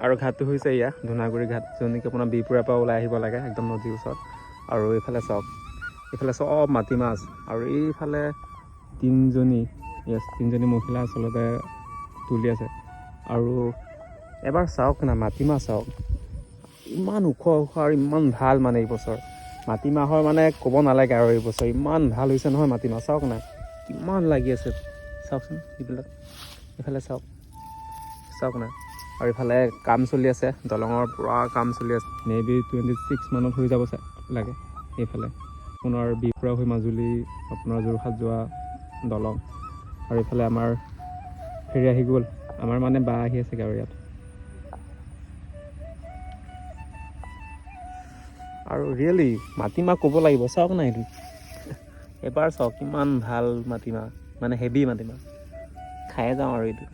আৰু ঘাটটো হৈছে এয়া ধুনাগুৰি ঘাট, য'ত নেকি আপোনাৰ বিহপুৰীয়াৰ পৰা ওলাই আহিব লাগে একদম নদীৰ ওচৰত। আৰু এইফালে চাওক, এইফালে চব মাটি মাছ, আৰু এইফালে তিনিজনী মহিলা আচলতে তুলি আছে। আৰু এবাৰ চাওক না, মাটিমাহ চাওক, ইমান ওখ আৰু ইমান ভাল মানে এইবছৰ মাটিমাহৰ মানে ক'ব নালাগে আৰু এইবছৰ ইমান ভাল হৈছে নহয় মাটিমাহ। চাওক না কিমান লাগি আছে, চাওকচোন এইবিলাক, এইফালে চাওক না। আৰু এইফালে কাম চলি আছে, দলঙৰ পূৰা কাম চলি আছে। মেবি 26 মানত হৈ যাব লাগে। এইফালে আপোনাৰ বিহপুৰীয়া হৈ মাজুলী আপোনাৰ যোৰহাট যোৱা দলং। আৰু এইফালে আমাৰ ফেৰি আহি গ'ল, আমাৰ মানে বা আহি আছেগৈ আৰু ইয়াত। আৰু ৰিয়েলি মাটিমাহ ক'ব লাগিব, চাওক না এইটো এবাৰ চাওক কিমান ভাল মাটিমাহ, মানে হেভি মাটিমাহ। খাই যাওঁ আৰু এইটো।